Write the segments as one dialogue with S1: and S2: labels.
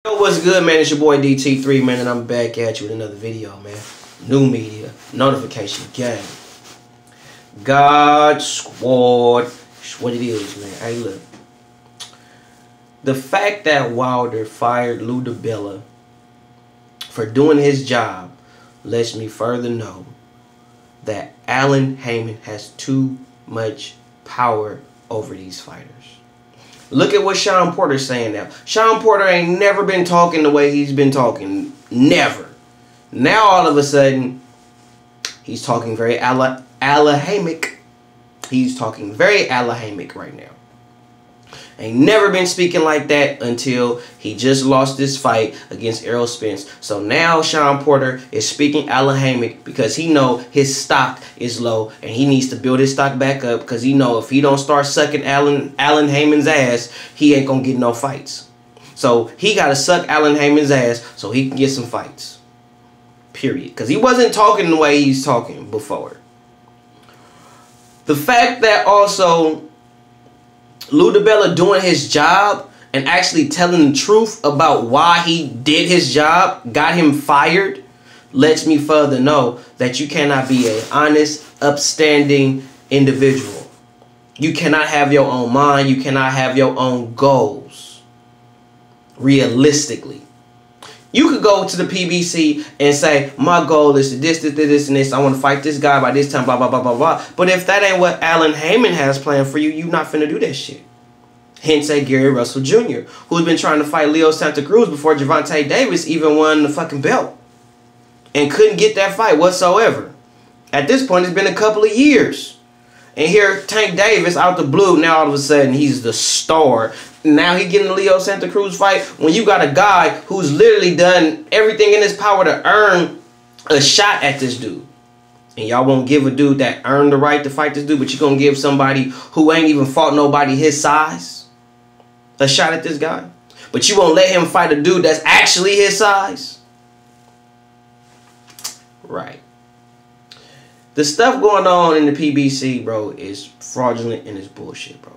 S1: Yo, what's good, man? It's your boy DT3, man, and I'm back at you with another video, man. New media, notification gang, God Squad. It's what it is, man. Hey, look. The fact that Wilder fired Lou DiBella for doing his job lets me further know that Alan Haymon has too much power over these fighters. Look at what Sean Porter's saying now. Sean Porter ain't never been talking the way he's been talking. Never. Now all of a sudden, he's talking very Alahamic. He's talking very Alahamic right now. Ain't never been speaking like that until he just lost this fight against Errol Spence. So now Sean Porter is speaking Alahamic because he know his stock is low and he needs to build his stock back up because he know if he don't start sucking Alan Haymon's ass, he ain't gonna get no fights. So he gotta suck Alan Haymon's ass so he can get some fights. Period. Because he wasn't talking the way he's talking before. The fact that also Lou DiBella doing his job and actually telling the truth about why he did his job, got him fired, lets me further know that you cannot be an honest, upstanding individual. You cannot have your own mind. You cannot have your own goals. Realistically. You could go to the PBC and say, my goal is to this, and this. I want to fight this guy by this time, blah, blah, blah, blah, blah. But if that ain't what Alan Haymon has planned for you, you're not finna do that shit. Hence a Gary Russell Jr., who's been trying to fight Leo Santa Cruz before Gervonta Davis even won the fucking belt. And couldn't get that fight whatsoever. At this point, it's been a couple of years. And here, Tank Davis, out the blue, now all of a sudden, he's the star. Now he getting the Leo Santa Cruz fight when you got a guy who's literally done everything in his power to earn a shot at this dude. And y'all won't give a dude that earned the right to fight this dude, but you're going to give somebody who ain't even fought nobody his size a shot at this guy. But you won't let him fight a dude that's actually his size. Right. The stuff going on in the PBC, bro, is fraudulent and it's bullshit, bro.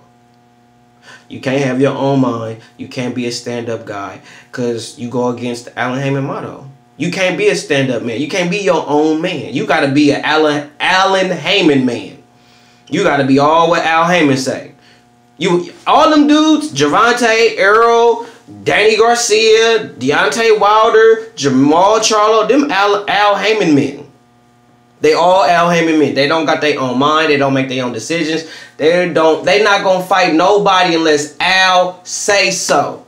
S1: You can't have your own mind. You can't be a stand-up guy because you go against the Alan Haymon motto. You can't be a stand-up man. You can't be your own man. You got to be an Alan Haymon man. You got to be all what Al Haymon say. All them dudes, Gervonta, Errol, Danny Garcia, Deontay Wilder, Jamal Charlo, them Al Haymon men. They all Al Haymon men. They don't got their own mind. They don't make their own decisions. They not gonna fight nobody unless Al say so.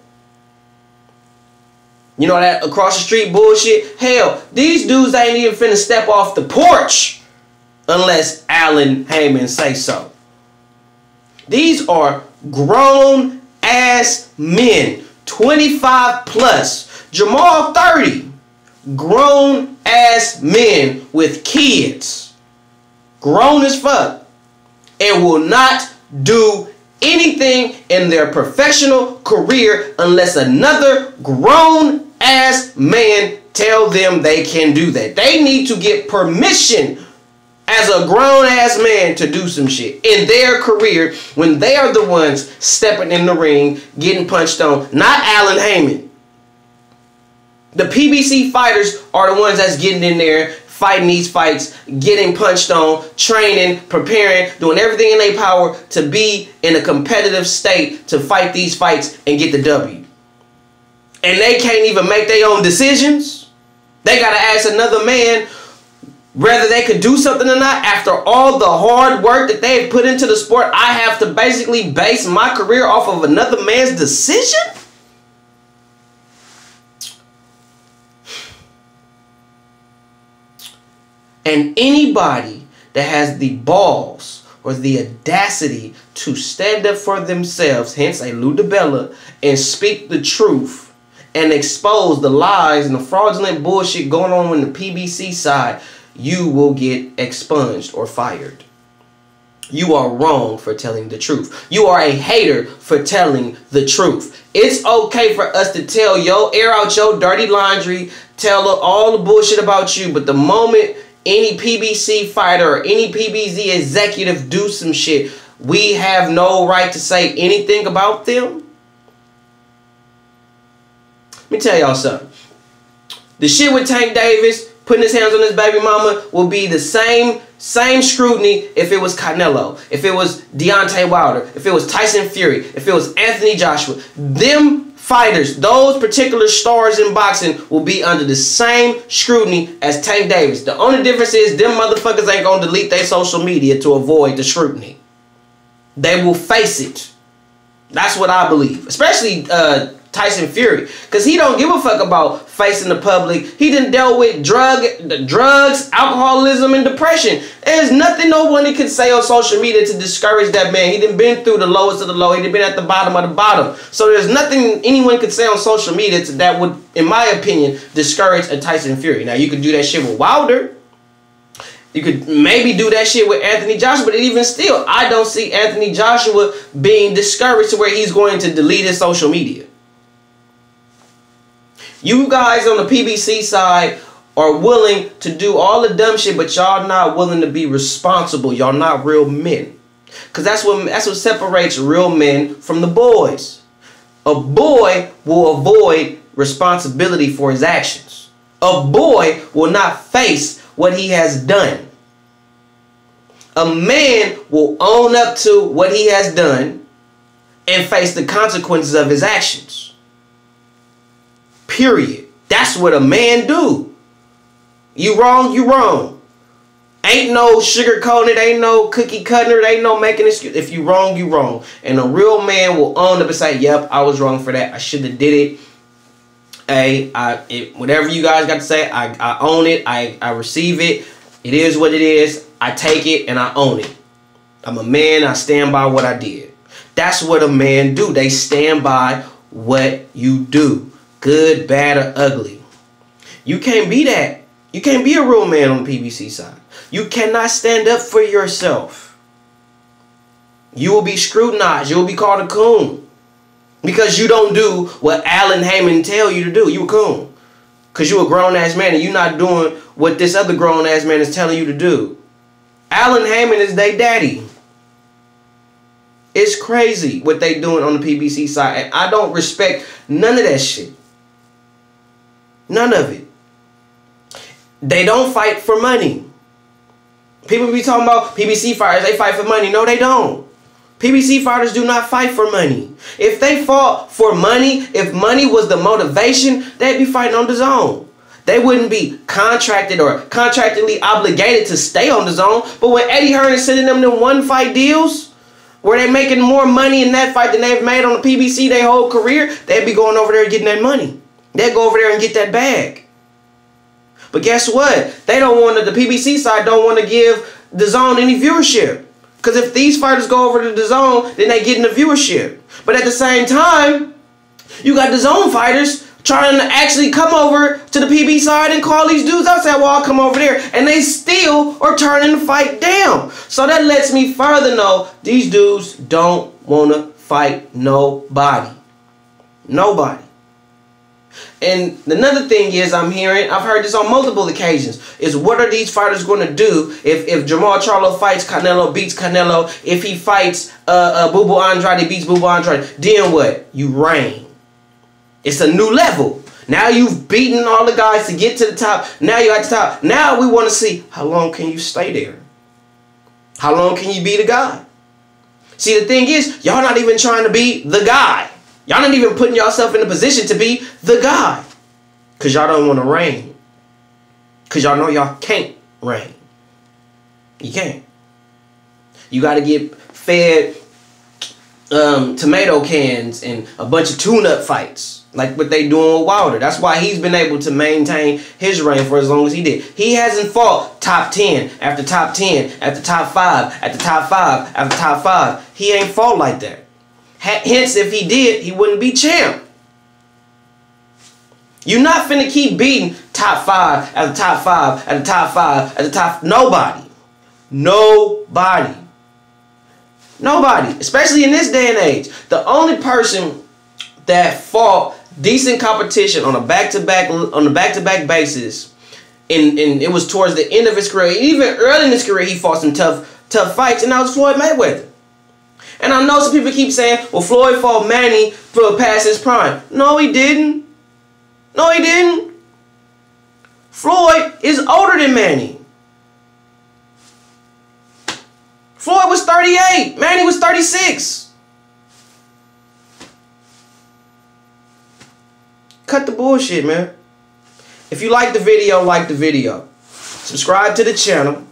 S1: You know that across the street bullshit? Hell, these dudes ain't even finna step off the porch unless Alan Haymon say so. These are grown ass men, 25 plus. Jamal 30. Grown ass men with kids. Grown as fuck. And will not do anything in their professional career unless another grown ass man tell them they can do that. They need to get permission as a grown-ass man to do some shit in their career when they are the ones stepping in the ring, getting punched on, not Alan Haymon. The PBC fighters are the ones that's getting in there, fighting these fights, getting punched on, training, preparing, doing everything in their power to be in a competitive state to fight these fights and get the W. And they can't even make their own decisions. They got to ask another man whether they could do something or not. After all the hard work that they've put into the sport, I have to basically base my career off of another man's decision? And anybody that has the balls or the audacity to stand up for themselves, hence a Lou DiBella, and speak the truth and expose the lies and the fraudulent bullshit going on in the PBC side, you will get expunged or fired. You are wrong for telling the truth. You are a hater for telling the truth. It's okay for us to air out your dirty laundry, tell all the bullshit about you, but the moment any PBC fighter or any PBC executive do some shit, we have no right to say anything about them. Let me tell y'all something. The shit with Tank Davis putting his hands on his baby mama will be the same scrutiny if it was Canelo, if it was Deontay Wilder, if it was Tyson Fury, if it was Anthony Joshua. Them fighters, those particular stars in boxing, will be under the same scrutiny as Tank Davis. The only difference is them motherfuckers ain't gonna delete their social media to avoid the scrutiny. They will face it. That's what I believe. Especially Tyson Fury, because he don't give a fuck about facing the public. He done dealt with drugs, alcoholism, and depression. There's nothing no one can say on social media to discourage that man. He done been through the lowest of the low. He done been at the bottom of the bottom. So there's nothing anyone could say on social media that would, in my opinion, discourage a Tyson Fury. Now, you could do that shit with Wilder. You could maybe do that shit with Anthony Joshua, but even still, I don't see Anthony Joshua being discouraged to where he's going to delete his social media. You guys on the PBC side are willing to do all the dumb shit, but y'all not willing to be responsible. Y'all not real men. Because that's what separates real men from the boys. A boy will avoid responsibility for his actions. A boy will not face what he has done. A man will own up to what he has done and face the consequences of his actions. Period. That's what a man do. You wrong, you wrong. Ain't no sugarcoating it, ain't no cookie cutting it, ain't no making excuse. If you wrong, you wrong. And a real man will own up and say, yep, I was wrong for that. I should have did it. Hey, whatever you guys got to say, I own it. I receive it. It is what it is. I take it and I own it. I'm a man. I stand by what I did. That's what a man do. They stand by what you do. Good, bad, or ugly. You can't be that. You can't be a real man on the PBC side. You cannot stand up for yourself. You will be scrutinized. You will be called a coon. Because you don't do what Alan Haymon tell you to do. You a coon. Because you a grown-ass man and you're not doing what this other grown-ass man is telling you to do. Alan Haymon is their daddy. It's crazy what they doing on the PBC side. And I don't respect none of that shit. None of it. They don't fight for money. People be talking about PBC fighters, they fight for money. No, they don't. PBC fighters do not fight for money. If they fought for money, if money was the motivation, they'd be fighting on the zone. They wouldn't be contracted or contractually obligated to stay on the zone. But when Eddie Hearn is sending them one fight deals, where they're making more money in that fight than they've made on the PBC their whole career, they'd be going over there and getting that money. They'd go over there and get that bag. But guess what? They don't want to, the PBC side don't want to give the zone any viewership. Because if these fighters go over to the zone, then they get in the viewership. But at the same time, you got the zone fighters trying to actually come over to the PB side and call these dudes out, say, well, I'll come over there. And they still are turning the fight down. So that lets me further know these dudes don't want to fight nobody. Nobody. And another thing is I've heard this on multiple occasions, is what are these fighters going to do if Jamal Charlo fights Canelo, beats Canelo, if he fights Bubu Andrade, beats Bubu Andrade, then what? You reign. It's a new level. Now you've beaten all the guys to get to the top. Now you're at the top. Now we want to see how long can you stay there? How long can you be the guy? See, the thing is, y'all not even trying to be the guy. Y'all not even putting yourself in a position to be the guy. Because y'all don't want to reign. Because y'all know y'all can't reign. You can't. You got to get fed tomato cans and a bunch of tune-up fights. Like what they doing with Wilder. That's why he's been able to maintain his reign for as long as he did. He hasn't fought top 10 after top 10 after top 5 after top 5 after top 5. He ain't fought like that. Hence, if he did, he wouldn't be champ. You're not finna keep beating top 5 at the top 5 at the top 5 at the top. Nobody. Nobody. Nobody. Especially in this day and age. The only person that fought decent competition on a back-to-back basis, and it was towards the end of his career. Even early in his career, he fought some tough fights, and that was Floyd Mayweather. And I know some people keep saying, well, Floyd fought Manny past his prime. No, he didn't. No, he didn't. Floyd is older than Manny. Floyd was 38. Manny was 36. Cut the bullshit, man. If you like the video, like the video. Subscribe to the channel.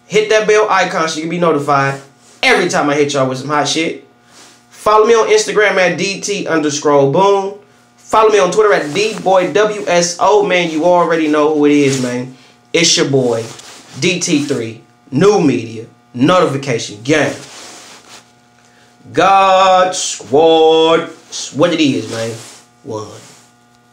S1: Hit that bell icon so you can be notified every time I hit y'all with some hot shit. Follow me on Instagram at DT_boom. Follow me on Twitter at DBoyWSO. Man, you already know who it is, man. It's your boy, DT3, New Media, Notification Gang. God Squad. What it is, man. One.